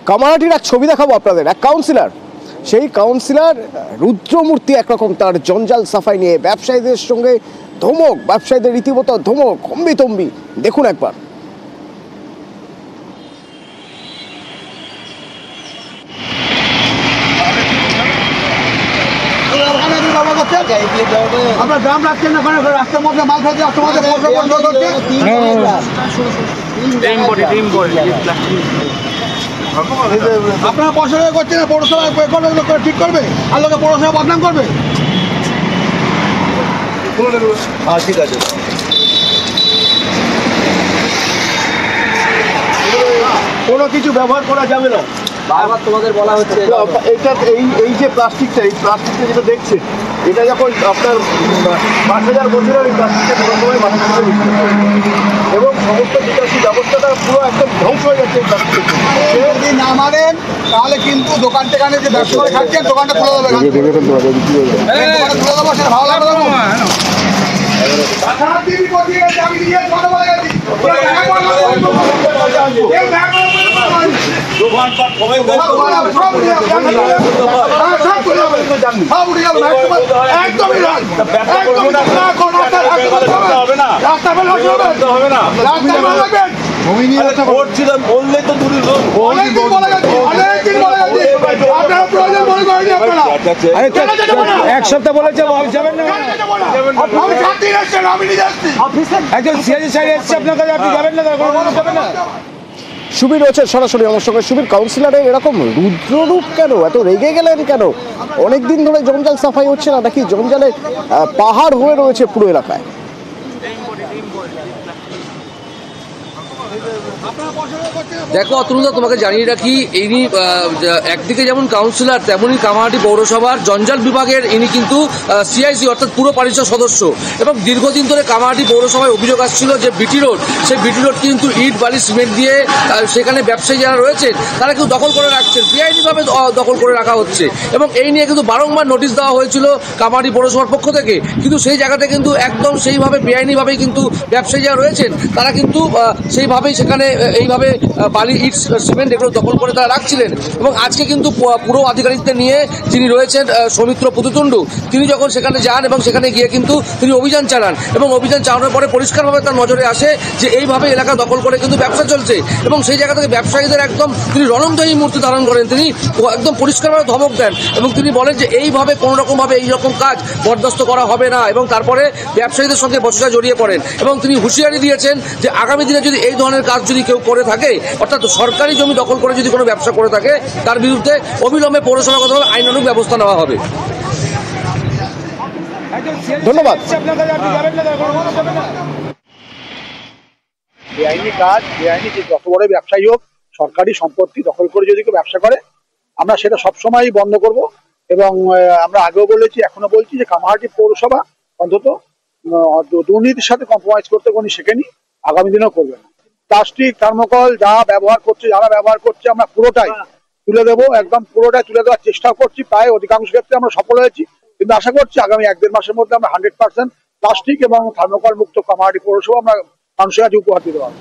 কামারহাটির এক ছবি দেখাবো আপনাদের। এক কাউন্সিলর, সেই কাউন্সিলর রুদ্রমূর্তি একরকম তার জঞ্জাল সাফাই নিয়ে ব্যবসায়ীদের সঙ্গে ধমক, ব্যবসায়ীদের রীতিমতো ধমক, হম্বিতম্বি। দেখুন একবার। আপনার দাম রাখছেন না, রাস্তার মধ্যে মাল খাচ্ছে, রাস্তার মধ্যে আপনারা পয়সা করছেন না, পৌরসভা ঠিক করবে আর লোকে পৌরসভা বদনাম করবে। ঠিক আছে, কোনো কিছু ব্যবহার করা যাবে না। বারবার তোমাদের বলা হচ্ছে এইটা এই যে প্লাস্টিকটা, এই প্লাস্টিকটা যেটা দেখছেন, এটা যখন আপনার ৫,০০০ বছরের এই প্লাস্টিকটা সময় মাটির সাথে মিশতে এবং সমস্ত বিকাশী ব্যবস্থাটা পুরো একদম ধ্বংস হয়ে যাচ্ছে এই প্লাস্টিক। যদি না মানেন তাহলে কিন্তু দোকান টেকানে যে ব্যবসা করে খাচ্ছেন দোকানটা খুলে দেবে, সেটা ভালো লাগবে না। এক সপ্তাহ বলেছে যাবেন না, একজন সিআইডি সাহেব এসছে আপনার কাছে, আপনি যাবেন না? সুবীর রয়েছে সরাসরি আমার সঙ্গে। সুবীর, কাউন্সিলরের এরকম রুদ্ররূপ কেন? এত রেগে গেলেন কেন? অনেকদিন ধরে জঞ্জাল সাফাই হচ্ছে না নাকি? জঞ্জালের পাহাড় হয়ে রয়েছে পুরো এলাকায়। দেখো অতনুদা, তোমাকে জানিয়ে রাখি, ইনি একদিকে যেমন কাউন্সিলর তেমনই কামারহাটি পৌরসভার জঞ্জাল বিভাগের ইনি কিন্তু সিআইসি অর্থাৎ পুর পরিষদ সদস্য। এবং দীর্ঘদিন ধরে কামারহাটি পৌরসভায় অভিযোগ আসছিল যে বিটি রোড, সেই বিটি রোড কিন্তু ইট বালি সিমেন্ট দিয়ে সেখানে ব্যবসায়ী যারা রয়েছেন তারা কিন্তু দখল করে রাখছেন, বেআইনিভাবে দখল করে রাখা হচ্ছে। এবং এই নিয়ে কিন্তু বারংবার নোটিশ দেওয়া হয়েছিল কামারহাটি পৌরসভার পক্ষ থেকে, কিন্তু সেই জায়গাতে কিন্তু একদম সেইভাবে বেআইনিভাবেই কিন্তু ব্যবসায়ী যারা রয়েছেন তারা কিন্তু সেইভাবেই সেখানে এইভাবে বালি ইট সিমেন্ট এগুলো দখল করে তারা রাখছিলেন। এবং আজকে কিন্তু পুরো আধিকারিকদের নিয়ে যিনি রয়েছেন সৌমিত্র পুতুতুন্ডু, তিনি যখন সেখানে যান এবং সেখানে গিয়ে কিন্তু তিনি অভিযান চালান এবং অভিযান চালানোর পরে পরিষ্কারভাবে তার নজরে আসে যে এইভাবে এলাকা দখল করে কিন্তু ব্যবসা চলছে। এবং সেই জায়গা থেকে ব্যবসায়ীদের একদম তিনি রণংজয়ী মূর্তি ধারণ করেন, তিনি একদম পরিষ্কারভাবে ধমক দেন এবং তিনি বলেন যে এইভাবে কোনোরকমভাবে এইরকম কাজ বরদাস্ত করা হবে না। এবং তারপরে ব্যবসায়ীদের সঙ্গে বচসা জড়িয়ে পড়েন এবং তিনি হুঁশিয়ারি দিয়েছেন যে আগামী দিনে যদি এই ধরনের কাজ যদি কেউ করে থাকে, অর্থাৎ সরকারি জমি দখল করে যদি কোনো ব্যবসা করে থাকে, তার বিরুদ্ধে অবিলম্বে পৌরসভাগতভাবে আইনানুগ ব্যবস্থা নেওয়া হবে। ধন্যবাদ। বেআইনি কাজ, বেআইনি যে যত বড় ব্যবসায়ী হোক, সরকারি সম্পত্তি দখল করে যদি কেউ ব্যবসা করে আমরা সেটা সবসময় বন্ধ করব। এবং আমরা আগেও বলেছি, এখনো বলছি যে কামারহাটি পৌরসভা অন্তত দুর্নীতির সাথে কম্প্রোমাইজ করতে কোনো শেখেনি, আগামী দিনেও করবে না। প্লাস্টিক, থার্মোকল যারা ব্যবহার করছে আমরা পুরোটাই তুলে দেবো, একদম পুরোটাই তুলে দেওয়ার চেষ্টা করছি। প্রায় অধিকাংশ ক্ষেত্রে আমরা সফল হয়েছি, কিন্তু আশা করছি আগামী 1-1.5 মাসের মধ্যে আমরা 100% প্লাস্টিক এবং থার্মোকল মুক্ত কামারহাটি পৌরসভা আমরা মানুষের কাছে উপহার দিতে পারবো।